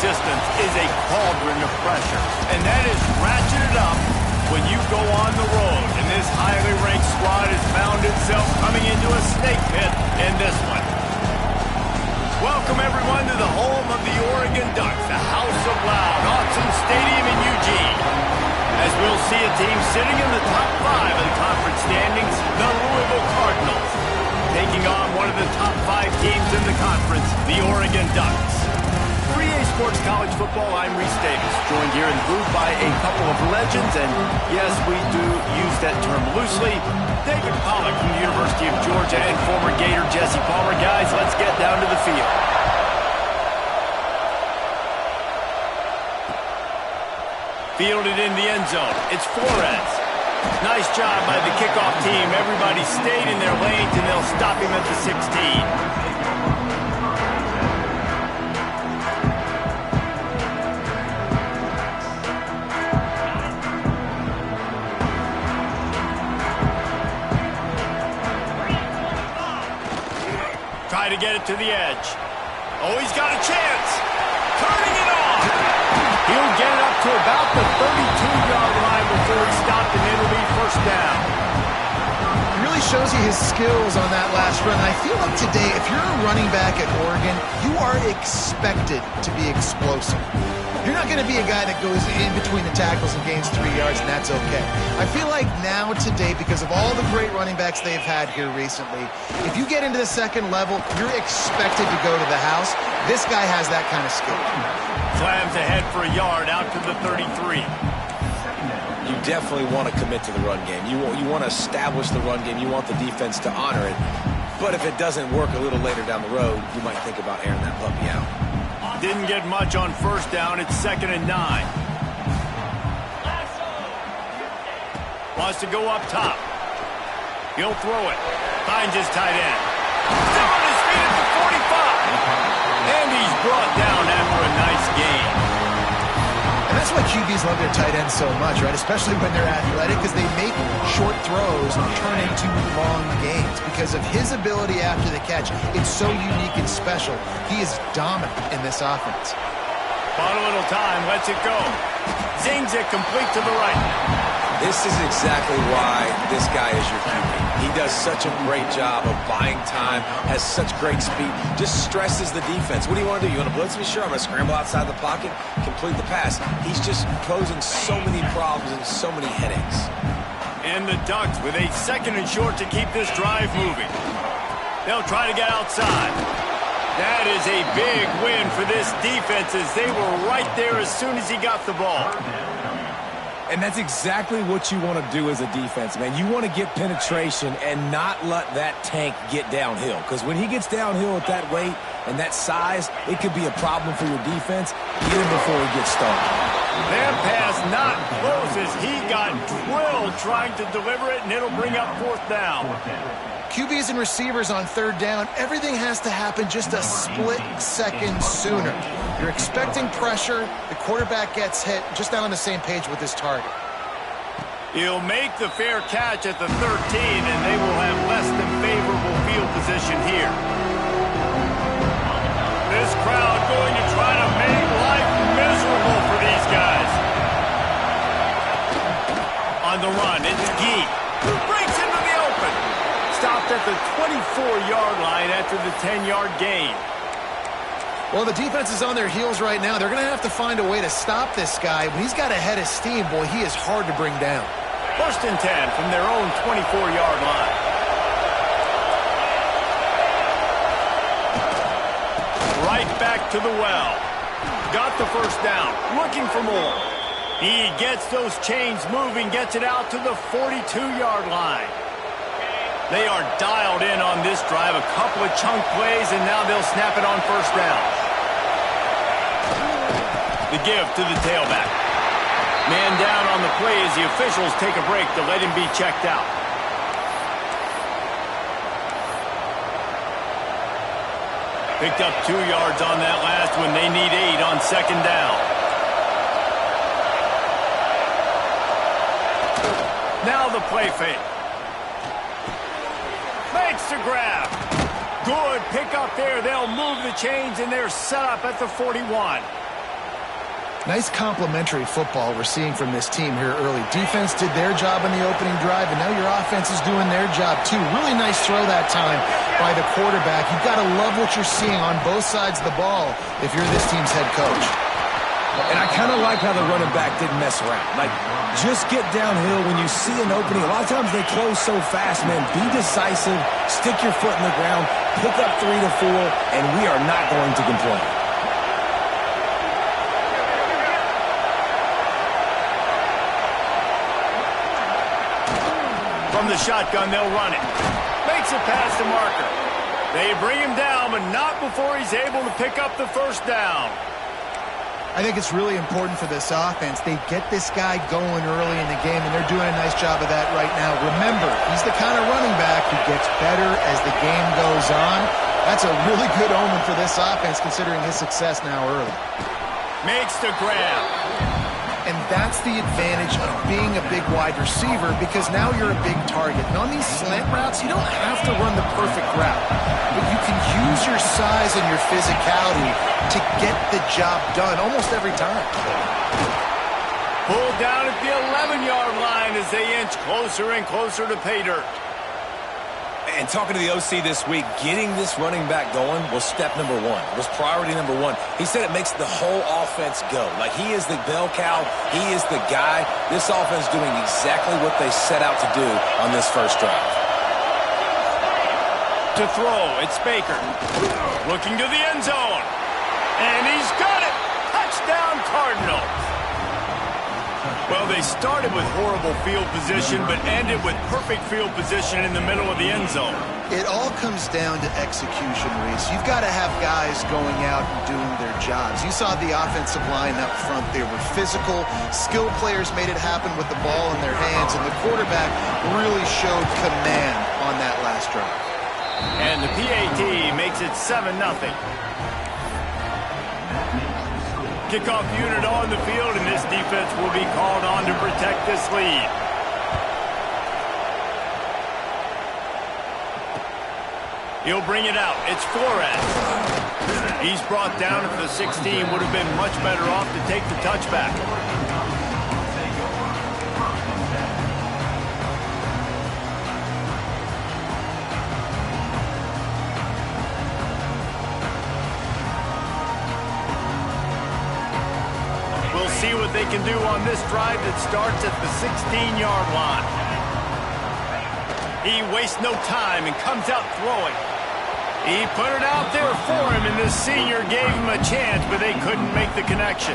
persistence is a cauldron of pressure, and that is ratcheted up when you go on the road. And this highly ranked squad has found itself coming into a snake pit in this one. Welcome, everyone, to the home of the Oregon Ducks, the House of Loud, Autzen Stadium in Eugene. As we'll see a team sitting in the top 5 of the conference standings, the Louisville Cardinals, taking on one of the top 5 teams in the conference, the Oregon Ducks. For EA Sports College Football, I'm Reese Davis, joined here in the booth by a couple of legends, and yes, we do use that term loosely. David Pollack from the University of Georgia and former Gator Jesse Palmer. Guys, let's get down to the field. Fielded in the end zone. It's Flores. Nice job by the kickoff team. Everybody stayed in their lanes, and they'll stop him at the 16. Try to get it to the edge. Oh, he's got a chance. Turning it on. He'll get it up to about the 32-yard line before it's stopped, and it'll be first down. It really shows you his skills on that last run. I feel like today, if you're a running back at Oregon, you are expected to be explosive. You're not going to be a guy that goes in between the tackles and gains 3 yards, and that's okay. I feel like now today, because of all the great running backs they've had here recently, if you get into the second level, you're expected to go to the house. This guy has that kind of skill. Slams ahead for a yard out to the 33. You definitely want to commit to the run game. You want to establish the run game. You want the defense to honor it. But if it doesn't work a little later down the road, you might think about airing that puppy out. Didn't get much on first down. It's 2nd and 9. Wants to go up top. He'll throw it. Finds his tight end. Still on his feet at the 45. And he's brought down after a nice gain. And that's why QBs love their tight ends so much, right? Especially when they're athletic, because they make short throws turn into long gains. Because of his ability after the catch, it's so unique and special. He is dominant in this offense. Bought a little time, lets it go. Zings it complete to the right. This is exactly why this guy is your QB. He does such a great job of buying time, has such great speed, just stresses the defense. What do you want to do? You want to blitz me? Sure, I'm going to scramble outside the pocket, complete the pass. He's just posing so many problems and so many headaches. And the Ducks with a 2nd and short to keep this drive moving. They'll try to get outside. That is a big win for this defense, as they were right there as soon as he got the ball. And that's exactly what you want to do as a defense, man. You want to get penetration and not let that tank get downhill. Because when he gets downhill at that weight and that size, it could be a problem for your defense even before he gets started. That pass not close as he got drilled trying to deliver it, and it'll bring up 4th down. QBs and receivers on 3rd down, everything has to happen just a split second sooner. You're expecting pressure, the quarterback gets hit, just not on the same page with his target. He'll make the fair catch at the 13, and they will have less than favorable field position here. This crowd going to try to make life miserable for these guys. On the run, it's Gee, who breaks into the open. Stopped at the 24-yard line after the 10-yard gain. Well, the defense is on their heels right now. They're going to have to find a way to stop this guy. When he's got a head of steam, boy, he is hard to bring down. 1st and 10 from their own 24-yard line. Right back to the well. Got the first down, looking for more. He gets those chains moving, gets it out to the 42-yard line. They are dialed in on this drive, a couple of chunk plays, and now they'll snap it on 1st down. The give to the tailback. Man down on the play as the officials take a break to let him be checked out. Picked up 2 yards on that last one. They need 8 on 2nd down. Now the play fake. Makes the grab. Good pick up there. They'll move the chains, and they're set up at the 41. Nice complementary football we're seeing from this team here early. Defense did their job on the opening drive, and now your offense is doing their job too. Really nice throw that time by the quarterback. You've got to love what you're seeing on both sides of the ball if you're this team's head coach. And I kind of like how the running back didn't mess around. Like, just get downhill when you see an opening. A lot of times they close so fast, man. Be decisive, stick your foot in the ground, pick up 3 to 4, and we are not going to complain. From the shotgun, they'll run it. Makes it past the marker. They bring him down, but not before he's able to pick up the first down. I think it's really important for this offense. They get this guy going early in the game, and they're doing a nice job of that right now. Remember, he's the kind of running back who gets better as the game goes on. That's a really good omen for this offense, considering his success now early. Makes the grab. And that's the advantage of being a big wide receiver, because now you're a big target. And on these slant routes, you don't have to run the perfect route, but you can use your size and your physicality to get the job done almost every time. Pulled down at the 11-yard line as they inch closer and closer to pay dirt. And talking to the OC this week, getting this running back going was step number 1. It was priority number 1. He said it makes the whole offense go. Like, he is the bell cow. He is the guy. This offense doing exactly what they set out to do on this first drive. To throw, it's Baker. Looking to the end zone. And he's got it. Touchdown, Cardinals. Well, they started with horrible field position, but ended with perfect field position in the middle of the end zone. It all comes down to execution, Reese. You've got to have guys going out and doing their jobs. You saw the offensive line up front. They were physical. Skilled players made it happen with the ball in their hands, and the quarterback really showed command on that last drive. And the PAT makes it 7-0. Kickoff unit on the field, and this defense will be called on to protect this lead. He'll bring it out. It's Flores. He's brought down at the 16. Would have been much better off to take the touchback. See what they can do on this drive that starts at the 16-yard line. He wastes no time and comes out throwing. He put it out there for him, and the senior gave him a chance, but they couldn't make the connection.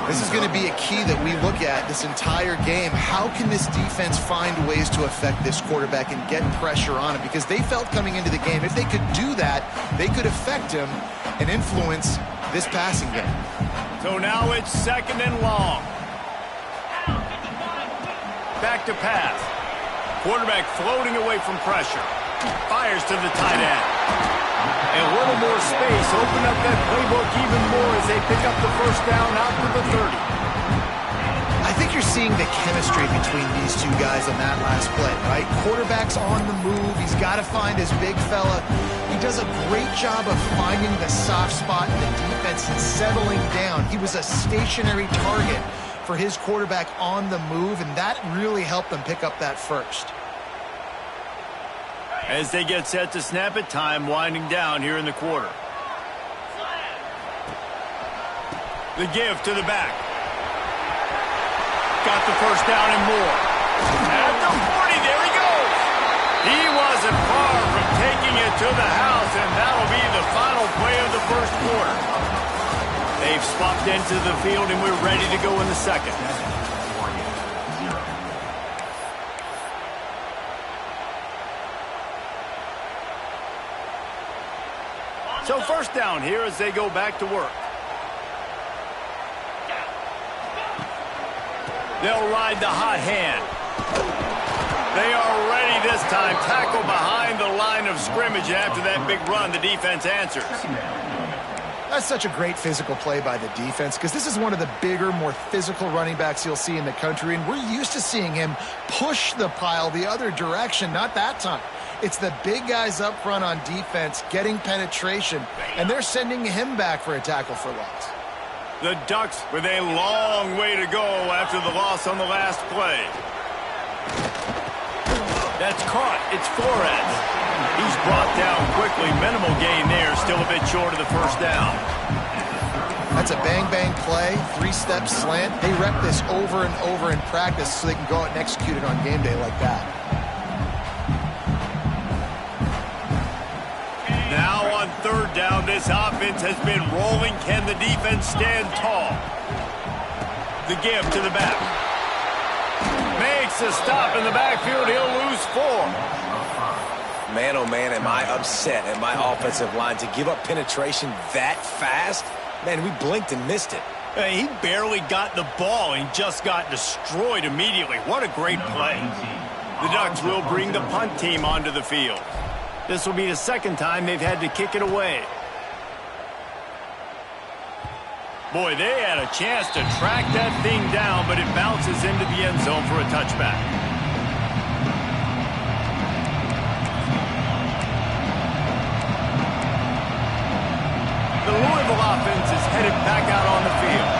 This is going to be a key that we look at this entire game. How can this defense find ways to affect this quarterback and get pressure on him? Because they felt coming into the game, if they could do that, they could affect him and influence this passing game. So now it's 2nd and long. Back to pass. Quarterback floating away from pressure. Fires to the tight end. A little more space. Open up that playbook even more as they pick up the first down out to the 30. I think you're seeing the chemistry between these two guys on that last play, right? Quarterback's on the move. He's got to find his big fella. He does a great job of finding the soft spot in the defense and settling down. He was a stationary target for his quarterback on the move, and that really helped them pick up that first. As they get set to snap it, time winding down here in the quarter. The give to the back. Got the first down and more. At the 40, there he goes. He wasn't far from taking it to the house, and that'll be the final play of the first quarter. They've swapped into the field, and we're ready to go in the second. So first down here as they go back to work. They'll ride the hot hand. They are ready this time. Tackle behind the line of scrimmage. After that big run, the defense answers. That's such a great physical play by the defense, because this is one of the bigger, more physical running backs you'll see in the country, and we're used to seeing him push the pile the other direction. Not that time. It's the big guys up front on defense getting penetration, and they're sending him back for a tackle for loss. The Ducks with a long way to go after the loss on the last play. That's caught. It's Flores. He's brought down quickly. Minimal gain there. Still a bit short of the first down. That's a bang-bang play, three-step slant. They rep this over and over in practice so they can go out and execute it on game day like that. Now on third down, this offense has been rolling. Can the defense stand tall? The give to the back. Makes a stop in the backfield. He'll lose 4. Man, oh man, am I upset at my offensive line to give up penetration that fast? Man, we blinked and missed it. He barely got the ball and just got destroyed immediately. What a great play. The Ducks will bring the punt team onto the field. This will be the second time they've had to kick it away. Boy, they had a chance to track that thing down, but it bounces into the end zone for a touchback. The Louisville offense is headed back out on the field.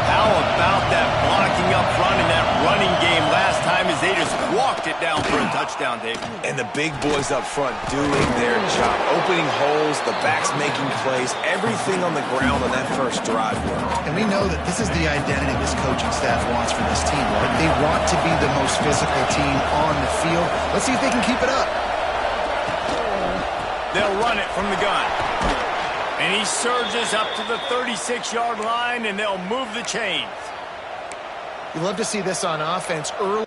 How about that blocking up front in that running game last time as they just walked it down for a touchdown, Dave? And the big boys up front doing their job. Opening holes, the backs making plays, everything on the ground on that first drive work. And we know that this is the identity this coaching staff wants for this team, right? They want to be the most physical team on the field. Let's see if they can keep it up. They'll run it from the gun. And he surges up to the 36-yard line, and they'll move the chains. You love to see this on offense early.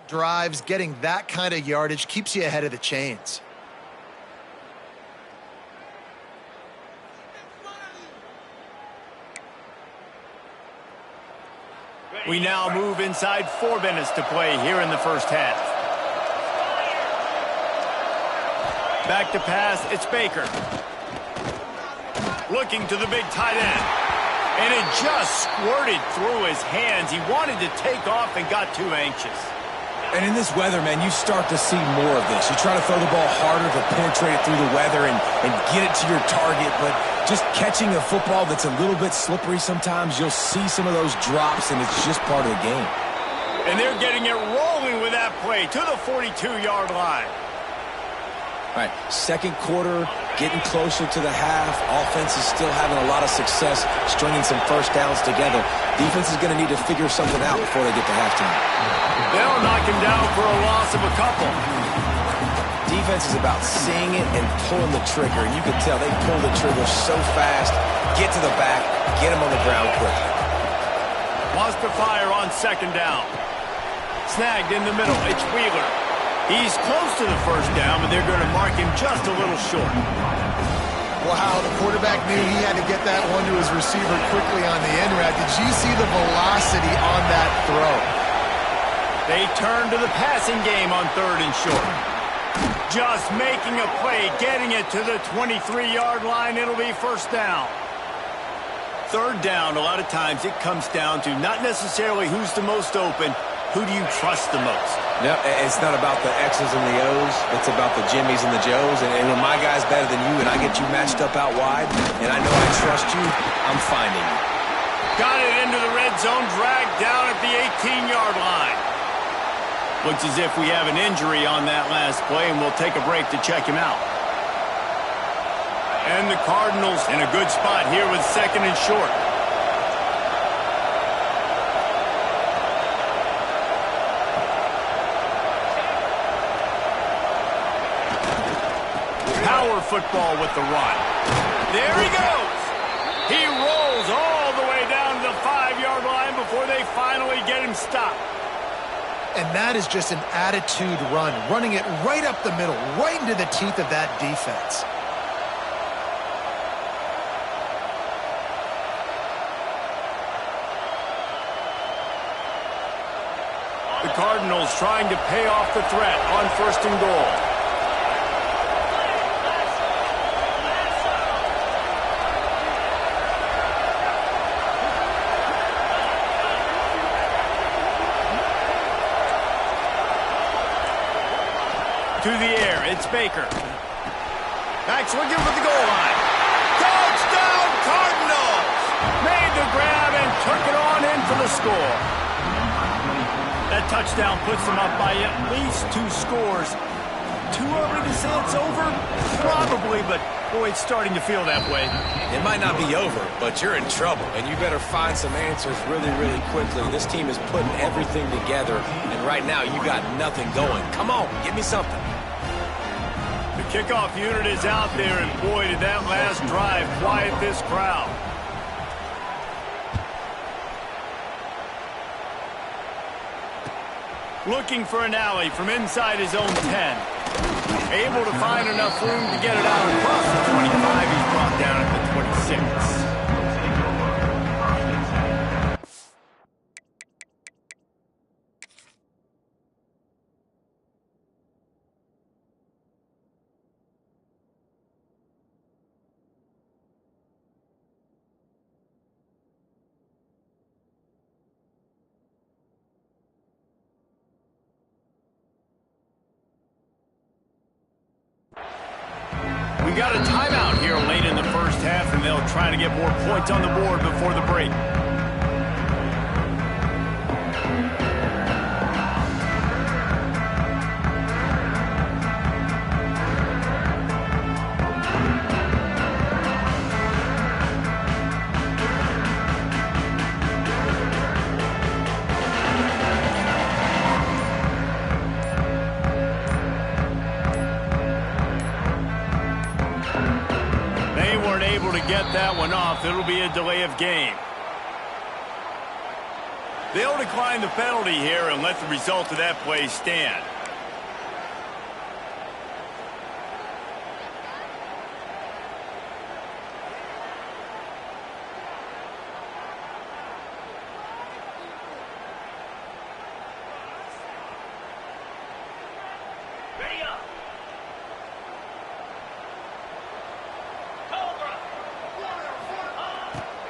drives, getting that kind of yardage keeps you ahead of the chains. We now move inside 4 minutes to play here in the first half. Back to pass, it's Baker. Looking to the big tight end. And it just squirted through his hands. He wanted to take off and got too anxious. And in this weather, man, you start to see more of this. You try to throw the ball harder to penetrate it through the weather and get it to your target, but just catching a football that's a little bit slippery sometimes, you'll see some of those drops, and it's just part of the game. And they're getting it rolling with that play to the 42-yard line. All right, second quarter, getting closer to the half. Offense is still having a lot of success stringing some first downs together. Defense is going to need to figure something out before they get to halftime. They'll knock him down for a loss of a couple. Defense is about seeing it and pulling the trigger, and you can tell they pull the trigger so fast, get to the back, get him on the ground quickly. Wants to fire on second down. Snagged in the middle, it's Wheeler. He's close to the first down, but they're going to mark him just a little short. Wow, the quarterback knew he had to get that one to his receiver quickly on the end route. Did you see the velocity on that throw? They turn to the passing game on 3rd and short. Just making a play, getting it to the 23-yard line. It'll be first down. 3rd down, a lot of times it comes down to not necessarily who's the most open, who do you trust the most? No, it's not about the X's and the O's. It's about the Jimmies and the Joes. And when my guy's better than you and I get you matched up out wide and I know I trust you, I'm finding you. Got it into the red zone, dragged down at the 18-yard line. Looks as if we have an injury on that last play, and we'll take a break to check him out. And the Cardinals in a good spot here with 2nd and short. Power football with the run. There he goes. He rolls all the way down to the 5-yard line before they finally get him stopped. And that is just an attitude run, running it right up the middle, right into the teeth of that defense. The Cardinals trying to pay off the threat on 1st and goal. To the air, it's Baker. Back's looking for the goal line. Touchdown, Cardinals! Made the grab and took it on in for the score. That touchdown puts them up by at least 2 scores. Too early to say it's over? Probably, but boy, it's starting to feel that way. It might not be over, but you're in trouble, and you better find some answers really, really quickly. This team is putting everything together, and right now you got nothing going. Come on, give me something. The kickoff unit is out there, and boy, did that last drive quiet this crowd. Looking for an alley from inside his own 10. Able to find enough room to get it out across the 25. He's brought down at the 26. We got a timeout here late in the first half, and they'll try to get more points on the board before the break. Get that one off. It'll be a delay of game. They'll decline the penalty here and let the result of that play stand.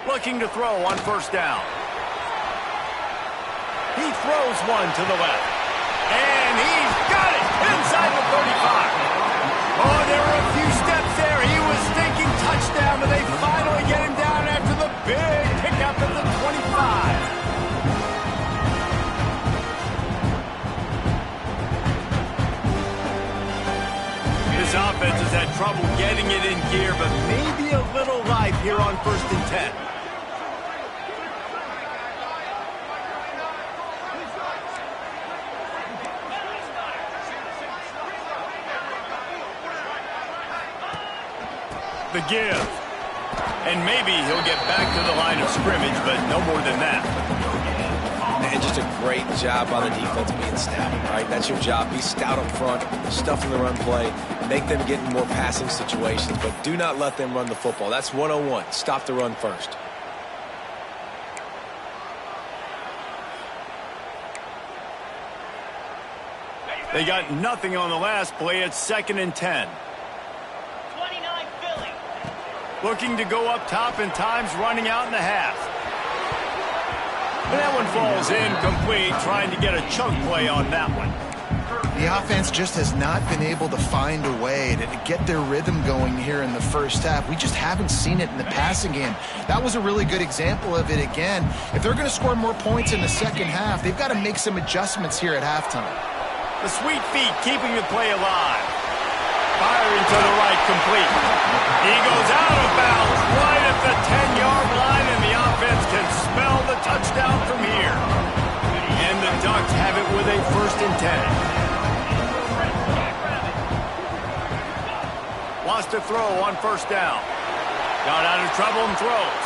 Looking to throw on first down. He throws one to the left. And he's got it inside the 35. Oh, there were a few steps there. He was thinking touchdown, but they finally get him down after the big pickup at the 25. This offense has had trouble getting it in gear, but maybe a little life here on 1st and 10. The give. And maybe he'll get back to the line of scrimmage, but no more than that. And just a great job by the defense being stout, right? That's your job. Be stout up front, stuff in the run play, make them get in more passing situations, but do not let them run the football. That's 101. Stop the run first. They got nothing on the last play. It's 2nd and 10. Looking to go up top and time's running out in the half. And that one falls incomplete, trying to get a chunk play on that one. The offense just has not been able to find a way to get their rhythm going here in the first half. We just haven't seen it in the passing game. That was a really good example of it again. If they're going to score more points in the second half, they've got to make some adjustments here at halftime. The sweet feet keeping the play alive. Firing to the right, complete. He goes out of bounds right at the 10-yard line, and the offense can smell the touchdown from here. And the Ducks have it with a 1st and 10. Lost a throw on first down. Got out of trouble and throws.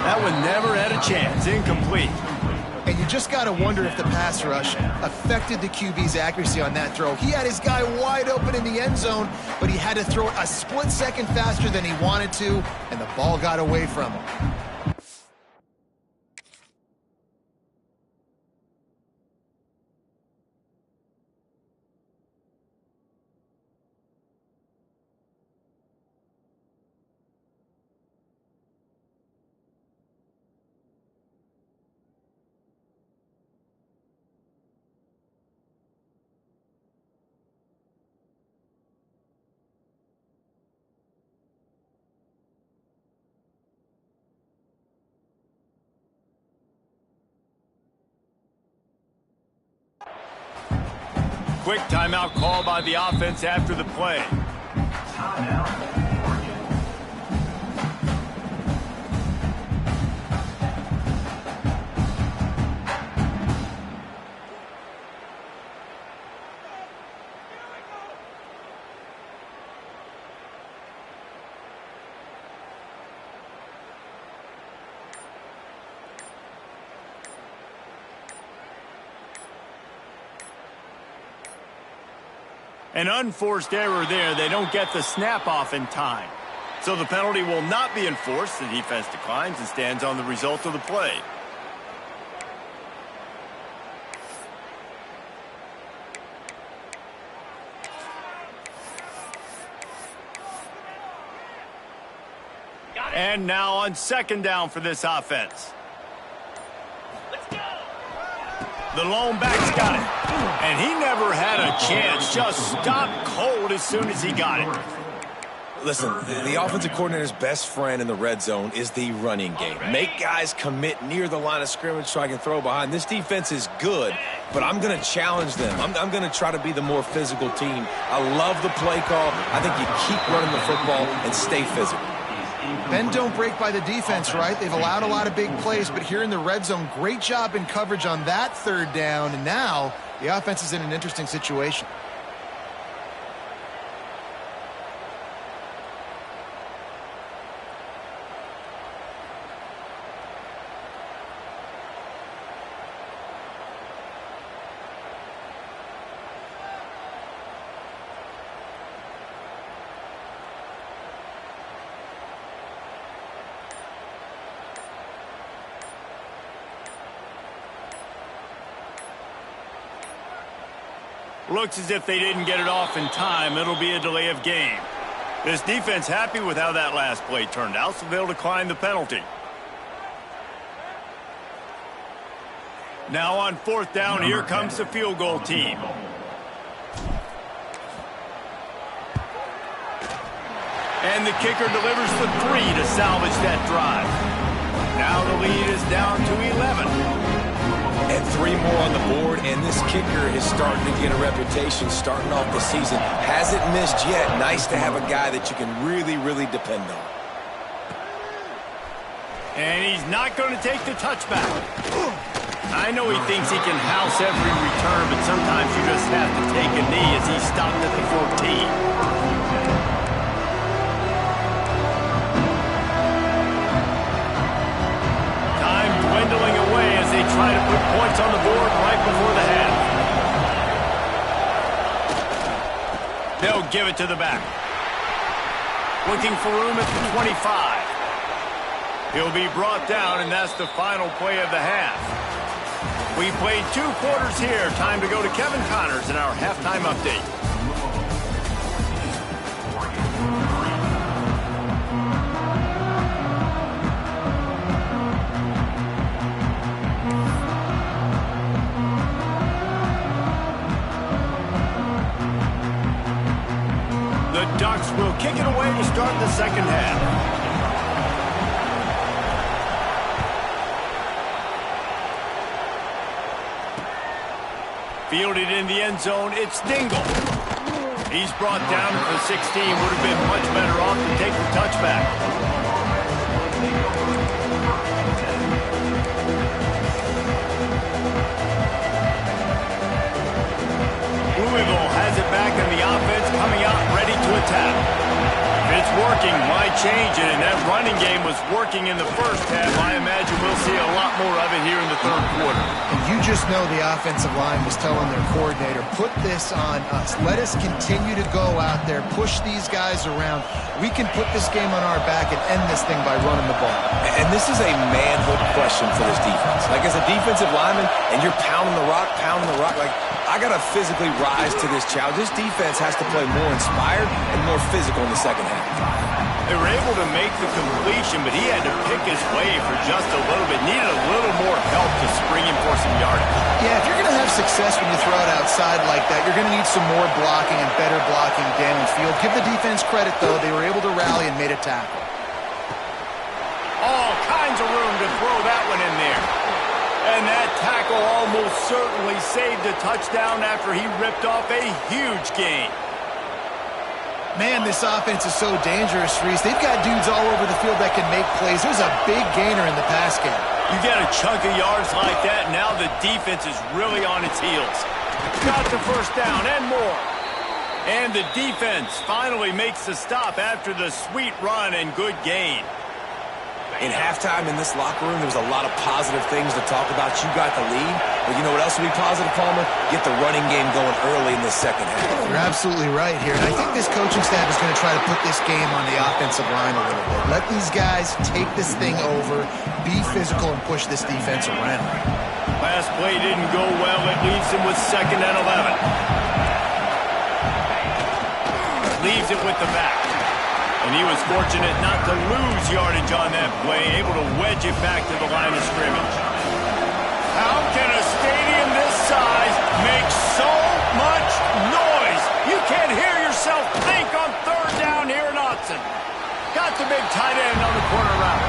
That one never had a chance. Incomplete. And you just got to wonder if the pass rush affected the QB's accuracy on that throw. He had his guy wide open in the end zone, but he had to throw it a split second faster than he wanted to, and the ball got away from him. Quick timeout call by the offense after the play. An unforced error there. They don't get the snap off in time. So the penalty will not be enforced. The defense declines and stands on the result of the play. And now on 2nd down for this offense. The lone back's got it. And he never had a chance. Just stopped cold as soon as he got it. Listen, the offensive coordinator's best friend in the red zone is the running game. Make guys commit near the line of scrimmage so I can throw behind. This defense is good, but I'm going to challenge them. I'm going to try to be the more physical team. I love the play call. I think you keep running the football and stay physical. Bend don't break by the defense, right? They've allowed a lot of big plays, but here in the red zone, great job in coverage on that 3rd down, and now the offense is in an interesting situation. Looks as if they didn't get it off in time. It'll be a delay of game. This defense happy with how that last play turned out, so they'll decline the penalty. Now on 4th down, here comes the field goal team. And the kicker delivers the 3 to salvage that drive. Now the lead is down to 11. And 3 more on the board, and this kicker is starting to get a reputation starting off the season. Hasn't missed yet. Nice to have a guy that you can really, really depend on. And he's not going to take the touchback. I know he thinks he can house every return, but sometimes you just have to take a knee as he stopped at the 14. Dwindling away as they try to put points on the board right before the half. They'll give it to the back. Looking for room at the 25. He'll be brought down, and that's the final play of the half. We played 2 quarters here. Time to go to Kevin Connors in our halftime update. Ducks will kick it away to start the second half. Fielded in the end zone, it's Dingle. He's brought down at the 16. Would have been much better off to take the touchback. Louisville has it back in the offense, coming out ready to attack. It's working. Why change it? And that running game was working in the first half. I imagine we'll see a lot more of it here in the 3rd quarter. And you just know the offensive line was telling their coordinator, put this on us. Let us continue to go out there, push these guys around. We can put this game on our back and end this thing by running the ball. And this is a manhood question for this defense. Like, as a defensive lineman, and you're pounding the rock, like, I got to physically rise to this challenge. This defense has to play more inspired and more physical in the second half. They were able to make the completion, but he had to pick his way for just a little bit. Needed a little more help to spring him for some yardage. Yeah, if you're going to have success when you throw it outside like that, you're going to need some more blocking and better blocking downfield. Give the defense credit, though. They were able to rally and made a tackle. All kinds of room to throw that one in there. And that tackle almost certainly saved a touchdown after he ripped off a huge gain. Man, this offense is so dangerous, Reese. They've got dudes all over the field that can make plays. There's a big gainer in the pass game. You get a chunk of yards like that, now the defense is really on its heels. Got the first down and more. And the defense finally makes the stop after the sweet run and good gain. In halftime in this locker room, there was a lot of positive things to talk about. You got the lead, but you know what else would be positive, Palmer? Get the running game going early in this second half. You're absolutely right here, and I think this coaching staff is going to try to put this game on the offensive line a little bit. Let these guys take this thing over, be physical, and push this defense around. Last play didn't go well. It leaves him with 2nd and 11. Leaves it with the back. And he was fortunate not to lose yardage on that play, able to wedge it back to the line of scrimmage. How can a stadium this size make so much noise? You can't hear yourself think on 3rd down here in Autzen. Got the big tight end on the corner route.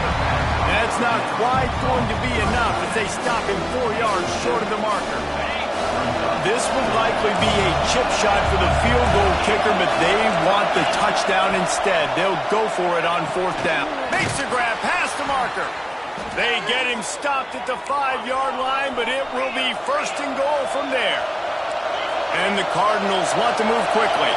That's not quite going to be enough as they stop him 4 yards short of the marker. This would likely be a chip shot for the field goal kicker, but they want the touchdown instead. They'll go for it on 4th down. Makes the grab past the marker. They get him stopped at the 5-yard line, but it will be 1st and goal from there. And the Cardinals want to move quickly.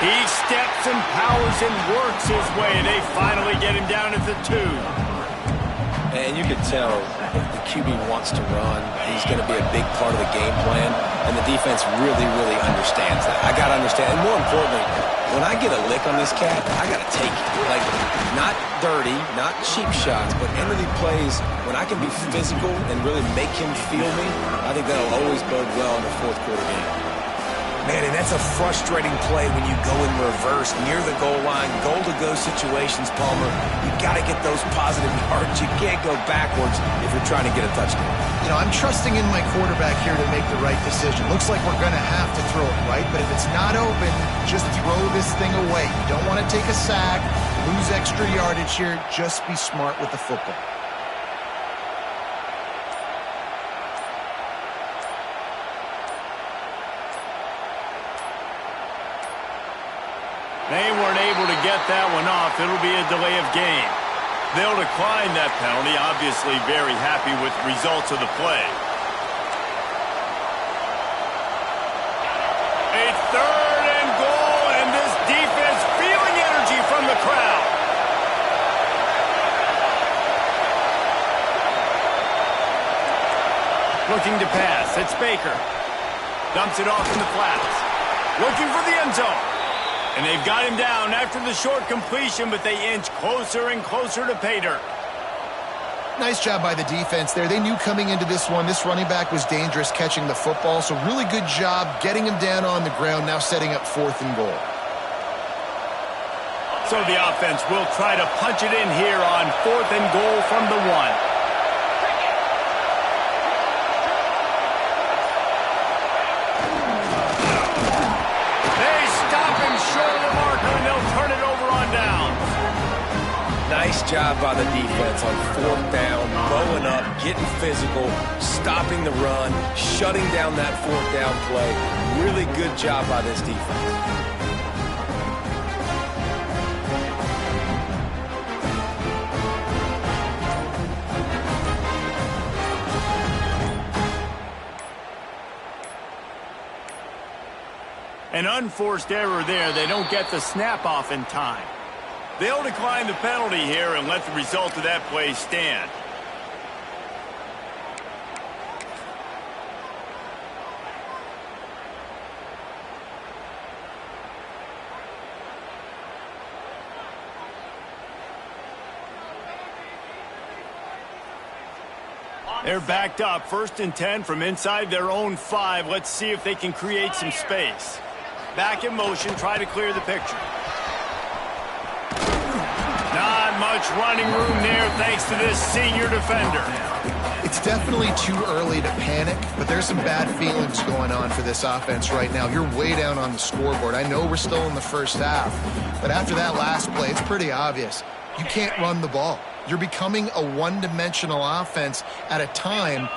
He steps and powers and works his way, and they finally get him down at the 2. Yeah, and you could tell the QB wants to run. He's going to be a big part of the game plan, and the defense really, really understands that. I got to understand, and more importantly, when I get a lick on this cat, I got to take it. Like, not dirty, not cheap shots, but end-of-the plays, when I can be physical and really make him feel me, I think that'll always bode well in the fourth quarter game. Man, and that's a frustrating play when you go in reverse near the goal line, goal-to-go situations, Palmer. You got to get those positive yards. You can't go backwards if you're trying to get a touchdown. You know, I'm trusting in my quarterback here to make the right decision. Looks like we're going to have to throw it right, but if it's not open, just throw this thing away. You don't want to take a sack, lose extra yardage here. Just be smart with the football. They weren't able to get that one off. It'll be a delay of game. They'll decline that penalty, obviously very happy with the results of the play. A 3rd and goal, and this defense feeling energy from the crowd. Looking to pass. It's Baker. Dumps it off in the flats. Looking for the end zone. And they've got him down after the short completion, but they inch closer and closer to pay dirt. Nice job by the defense there. They knew coming into this one, this running back was dangerous catching the football, so really good job getting him down on the ground, now setting up 4th and goal. So the offense will try to punch it in here on 4th and goal from the 1. Nice job by the defense on 4th down, blowing up, getting physical, stopping the run, shutting down that 4th down play. Really good job by this defense. An unforced error there. They don't get the snap off in time. They'll decline the penalty here and let the result of that play stand. They're backed up. 1st and 10 from inside their own 5. Let's see if they can create some space. Back in motion, try to clear the picture. Not much running room there thanks to this senior defender. It's definitely too early to panic, but there's some bad feelings going on for this offense right now. You're way down on the scoreboard. I know we're still in the first half, but after that last play, it's pretty obvious. You can't run the ball. You're becoming a one-dimensional offense at a time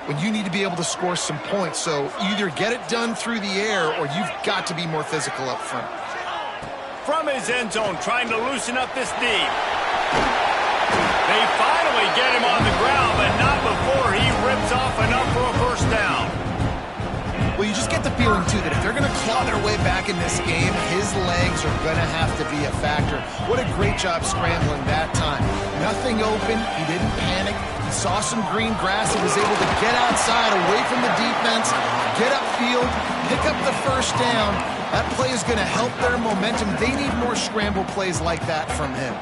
when you need to be able to score some points. So either get it done through the air or you've got to be more physical up front. From his end zone, trying to loosen up this D. They finally get him on the ground, but not before he rips off enough for a 1st down. Well, you just get the feeling, too, that if they're going to claw their way back in this game, his legs are going to have to be a factor. What a great job scrambling that time. Nothing open. He didn't panic. He saw some green grass and was able to get outside, away from the defense, get upfield, pick up the 1st down. That play is going to help their momentum. They need more scramble plays like that from him.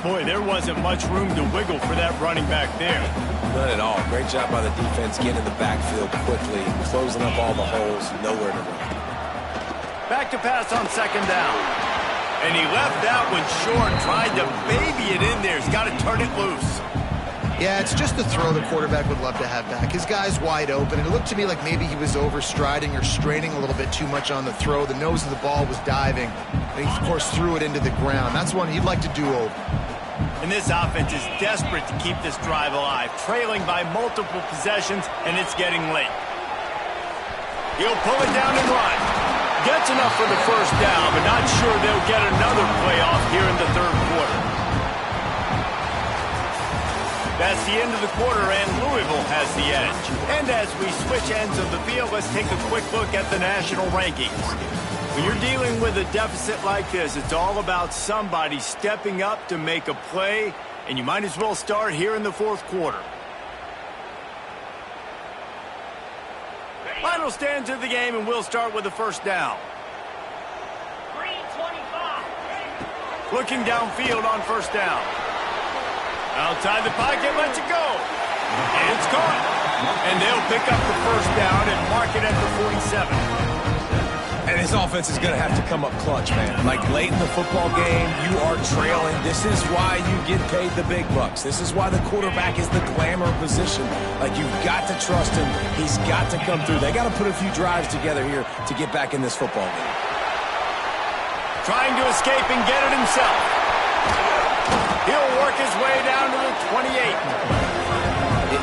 Boy, there wasn't much room to wiggle for that running back there. Not at all. Great job by the defense getting in the backfield quickly, closing up all the holes, nowhere to run. Back to pass on 2nd down. And he left that one short, tried to baby it in there. He's got to turn it loose. Yeah, it's just the throw the quarterback would love to have back. His guy's wide open, and it looked to me like maybe he was overstriding or straining a little bit too much on the throw. The nose of the ball was diving, and he, of course, threw it into the ground. That's one he'd like to do over. And this offense is desperate to keep this drive alive, trailing by multiple possessions, and it's getting late. He'll pull it down and run. Gets enough for the 1st down, but not sure they'll get another play off here in the 3rd quarter. That's the end of the quarter, and Louisville has the edge. And as we switch ends of the field, let's take a quick look at the national rankings. When you're dealing with a deficit like this, it's all about somebody stepping up to make a play and you might as well start here in the fourth quarter. Final stands of the game, and we'll start with the first down. Looking downfield on first down. Outside the pocket, lets it go. And it's caught. And they'll pick up the first down and mark it at the 47. And his offense is going to have to come up clutch, man. Like late in the football game, you are trailing. This is why you get paid the big bucks. This is why the quarterback is the glamour position. Like, you've got to trust him. He's got to come through. They got to put a few drives together here to get back in this football game. Trying to escape and get it himself. He'll work his way down to the 28.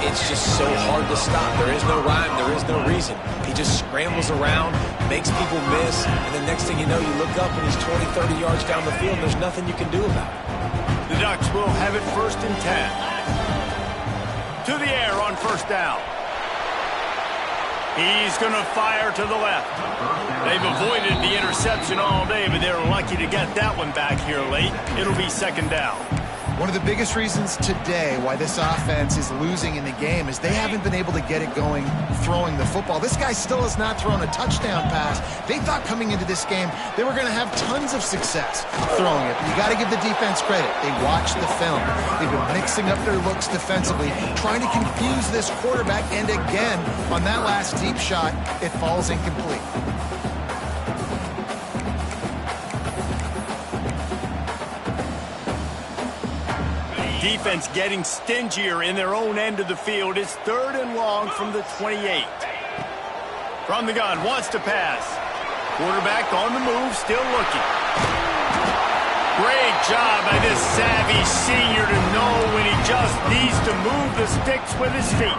It's just so hard to stop. There is no rhyme. There is no reason. He just scrambles around, makes people miss, and the next thing you know, you look up and he's 20, 30 yards down the field, and there's nothing you can do about it. The Ducks will have it 1st and 10. To the air on first down. He's going to fire to the left. They've avoided the interception all day, but they're lucky to get that one back here late. It'll be 2nd down. One of the biggest reasons today why this offense is losing in the game is they haven't been able to get it going throwing the football. This guy still has not thrown a touchdown pass. They thought coming into this game they were going to have tons of success throwing it. But you got to give the defense credit. They watched the film. They've been mixing up their looks defensively, trying to confuse this quarterback. And again, on that last deep shot, it falls incomplete. Defense getting stingier in their own end of the field. It's 3rd and long from the 28. From the gun, wants to pass. Quarterback on the move, still looking. Great job by this savvy senior to know when he just needs to move the sticks with his feet.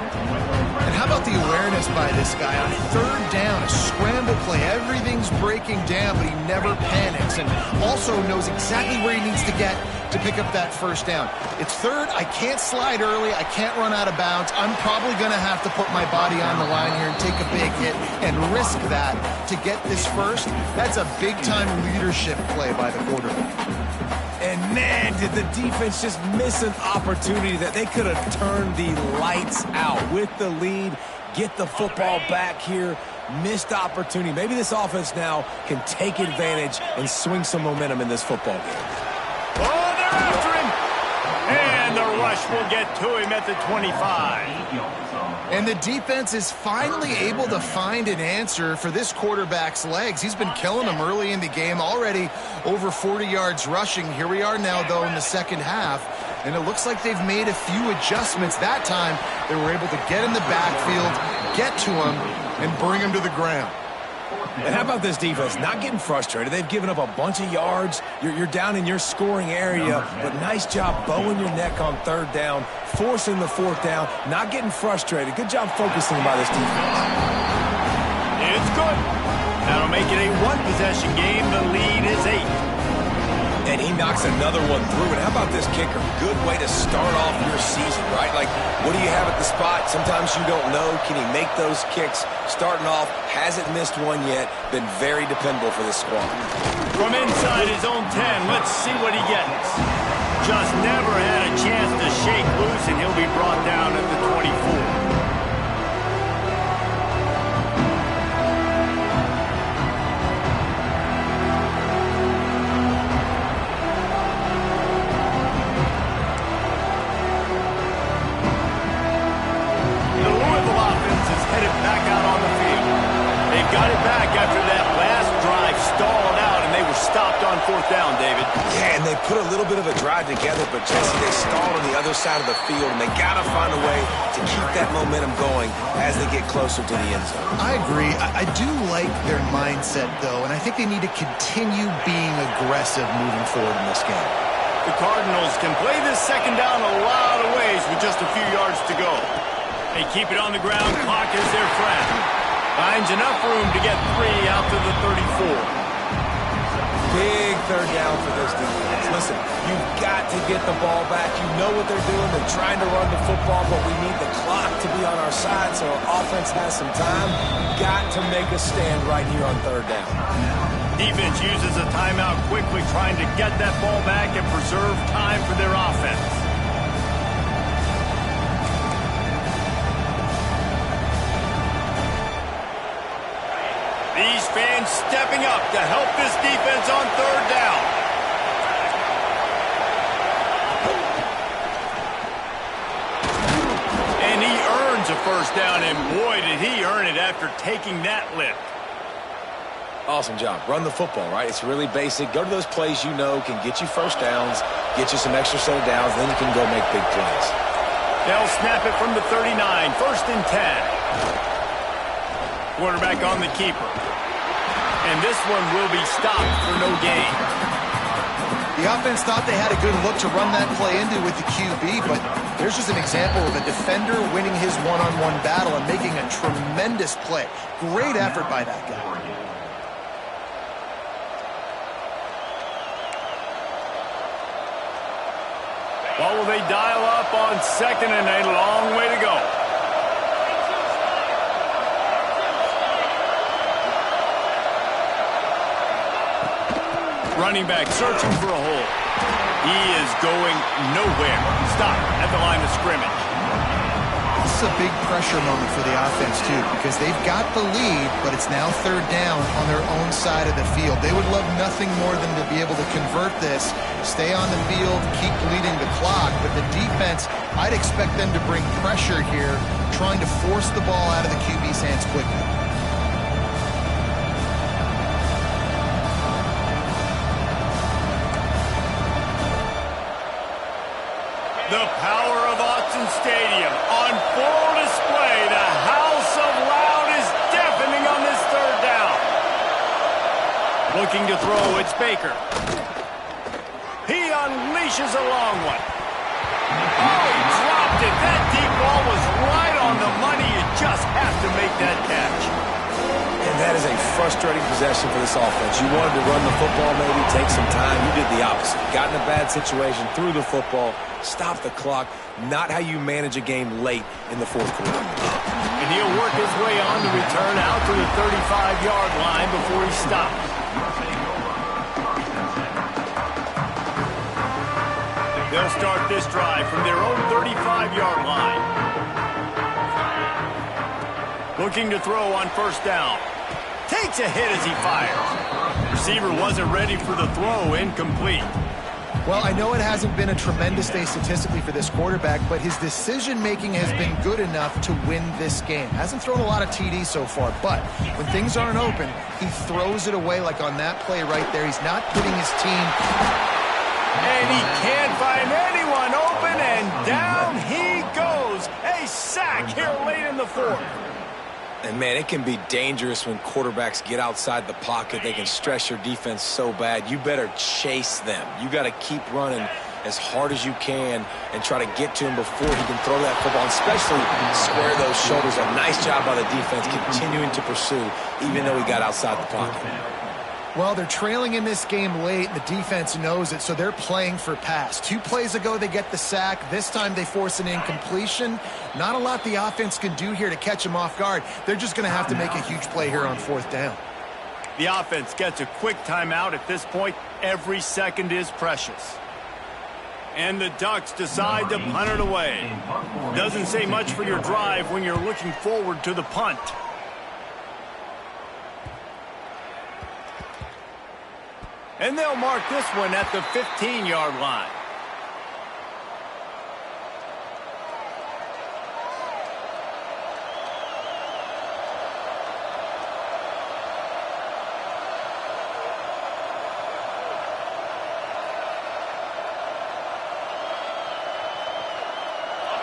And how about the awareness by this guy on 3rd down, a scramble play. Everything's breaking down, but he never panics and also knows exactly where he needs to get to pick up that first down. It's 3rd. I can't slide early. I can't run out of bounds. I'm probably going to have to put my body on the line here and take a big hit and risk that to get this first. That's a big-time leadership play by the quarterback. And man, did the defense just miss an opportunity that they could have turned the lights out with the lead, get the football back here. Missed opportunity. Maybe this offense now can take advantage and swing some momentum in this football game. Oh, they're after him! And the rush will get to him at the 25. And the defense is finally able to find an answer for this quarterback's legs. He's been killing them early in the game, already over 40 yards rushing. Here we are now, though, in the second half. And it looks like they've made a few adjustments. That time, they were able to get in the backfield, get to him, and bring him to the ground. And how about this defense? Not getting frustrated. They've given up a bunch of yards. You're down in your scoring area, but nice job bowing your neck on 3rd down, forcing the 4th down, not getting frustrated. Good job focusing by this defense. It's good. That'll make it a 1-possession game. The lead is 8. And he knocks another one through. And how about this kicker? Good way to start off your season, right? Like, what do you have at the spot? Sometimes you don't know. Can he make those kicks? Starting off, hasn't missed one yet. Been very dependable for this squad. From inside his own 10, let's see what he gets. Just never had a chance to shake loose, and he'll be brought down at the 24. Got it back after that last drive stalled out, and they were stopped on 4th down, David. Yeah, and they put a little bit of a drive together, but Jesse, they stalled on the other side of the field, and they got to find a way to keep that momentum going as they get closer to the end zone. I agree. I do like their mindset, though, and I think they need to continue being aggressive moving forward in this game. The Cardinals can play this 2nd down a lot of ways with just a few yards to go. They keep it on the ground. Clock is their friend. Finds enough room to get 3 out to the 34. Big 3rd down for this defense. Listen, you've got to get the ball back. You know what they're doing. They're trying to run the football, but we need the clock to be on our side so our offense has some time. Got to make a stand right here on 3rd down. Defense uses a timeout quickly, trying to get that ball back and preserve time for their offense. Someone stepping up to help this defense on third down. And he earns a first down, and boy, did he earn it after taking that lift. Awesome job. Run the football, right? It's really basic. Go to those plays you know can get you first downs, get you some extra set of downs, then you can go make big plays. They'll snap it from the 39, first and 10. Quarterback on the keeper. And this one will be stopped for no gain. The offense thought they had a good look to run that play into with the QB, but there's just an example of a defender winning his one-on-one battle and making a tremendous play. Great effort by that guy. What will they dial up on second and a long way to go? Running back searching for a hole. He is going nowhere. Stop at the line of scrimmage. This is a big pressure moment for the offense, too, because they've got the lead, but it's now third down on their own side of the field. They would love nothing more than to be able to convert this, stay on the field, keep bleeding the clock. But the defense, I'd expect them to bring pressure here, trying to force the ball out of the QB's hands quickly. The power of Autzen Stadium on full display. The house of loud is deafening on this third down. Looking to throw, it's Baker. He unleashes a long one. Oh, he dropped it. That deep ball was right on the money. You just have to make that catch. And that is a frustrating possession for this offense. You wanted to run the football, maybe take some time. You did the opposite. Got in a bad situation, threw the football, stopped the clock. Not how you manage a game late in the fourth quarter. And he'll work his way on the return out to the 35-yard line before he stops. They'll start this drive from their own 35-yard line. Looking to throw on first down. Takes a hit as he fires. Receiver wasn't ready for the throw, incomplete. Well, I know it hasn't been a tremendous day statistically for this quarterback, but his decision-making has been good enough to win this game. Hasn't thrown a lot of TDs so far, but when things aren't open, he throws it away like on that play right there. He's not putting his team... And he can't find anyone open, and down he goes. A sack here late in the fourth. And, man, it can be dangerous when quarterbacks get outside the pocket. They can stress your defense so bad. You better chase them. You got to keep running as hard as you can and try to get to him before he can throw that football, especially square those shoulders. A nice job by the defense continuing to pursue, even though he got outside the pocket. Well, they're trailing in this game late, and the defense knows it, so they're playing for pass. 2 plays ago, they get the sack. This time, they force an incompletion. Not a lot the offense can do here to catch them off guard. They're just going to have to make a huge play here on fourth down. The offense gets a quick timeout. At this point, every second is precious. And the Ducks decide to punt it away. Doesn't say much for your drive when you're looking forward to the punt. And they'll mark this one at the 15-yard line.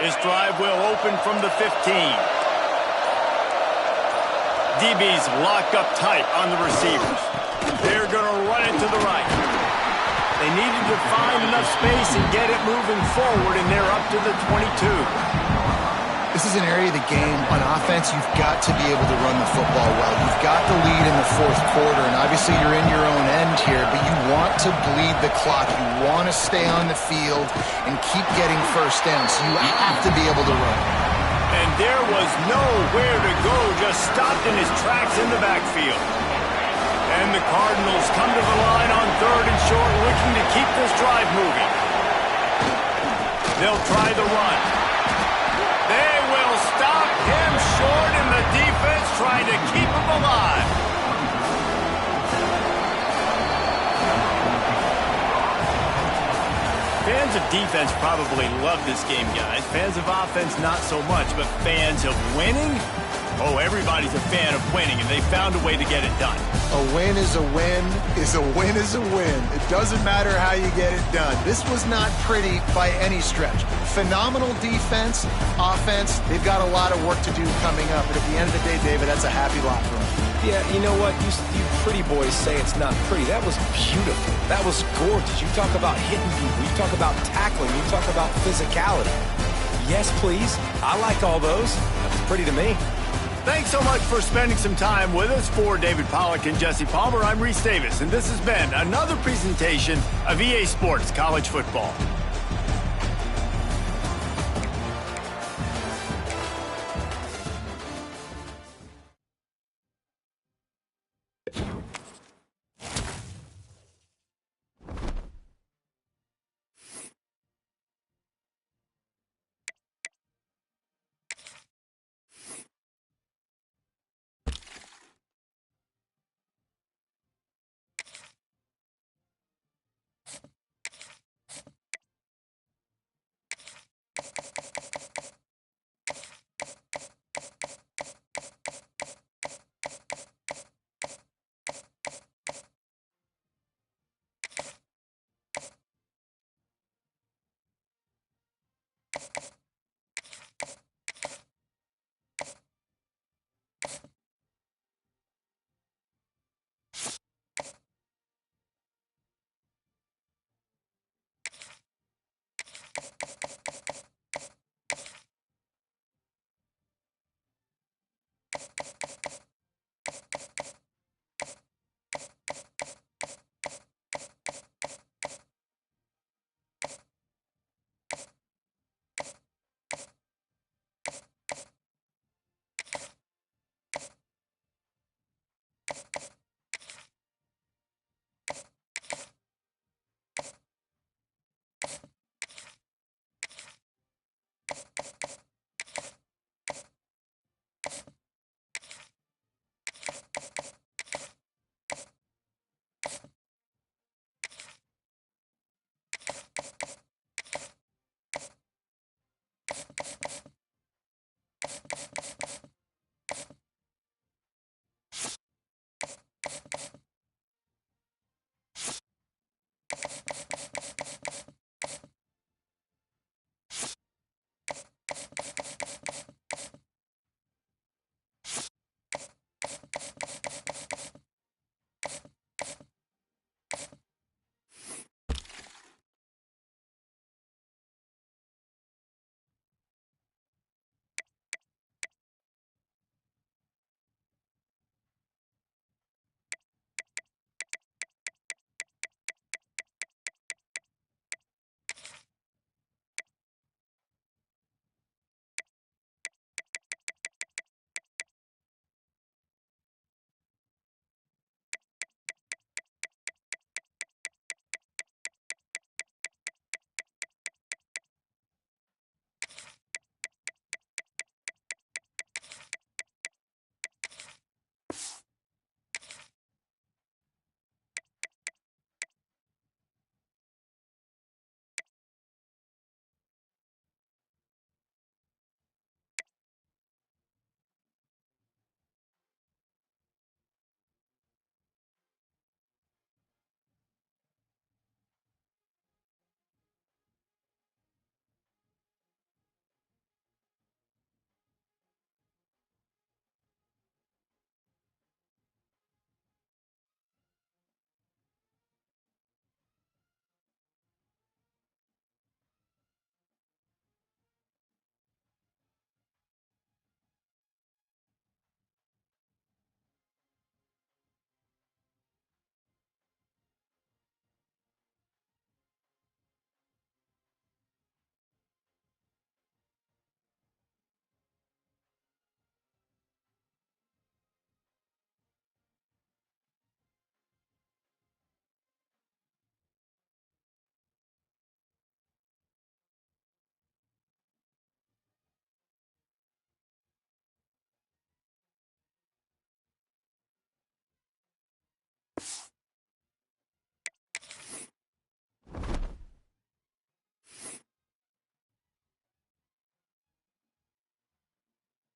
This drive will open from the 15. DB's locked up tight on the receivers. They're going to run it to the right. They needed to find enough space and get it moving forward, and they're up to the 22. This is an area of the game on offense you've got to be able to run the football well. You've got the lead in the fourth quarter, and obviously you're in your own end here, but you want to bleed the clock. You want to stay on the field and keep getting first down, so you have to be able to run. And there was nowhere to go, just stopped in his tracks in the backfield. And the Cardinals come to the line on third and short, looking to keep this drive moving. They'll try the run. They will stop him short, and the defense trying to keep him alive. Fans of defense probably love this game, guys. Fans of offense, not so much. But fans of winning? Oh, everybody's a fan of winning, and they found a way to get it done. A win is a win is a win is a win. It doesn't matter how you get it done. This was not pretty by any stretch. Phenomenal defense, offense. They've got a lot of work to do coming up. But at the end of the day, David, that's a happy locker room. Yeah, you know what? You pretty boys say it's not pretty. That was beautiful. That was gorgeous. You talk about hitting people. You talk about tackling. You talk about physicality. Yes, please. I like all those. That's pretty to me. Thanks so much for spending some time with us. For David Pollack and Jesse Palmer, I'm Reese Davis, and this has been another presentation of EA Sports College Football.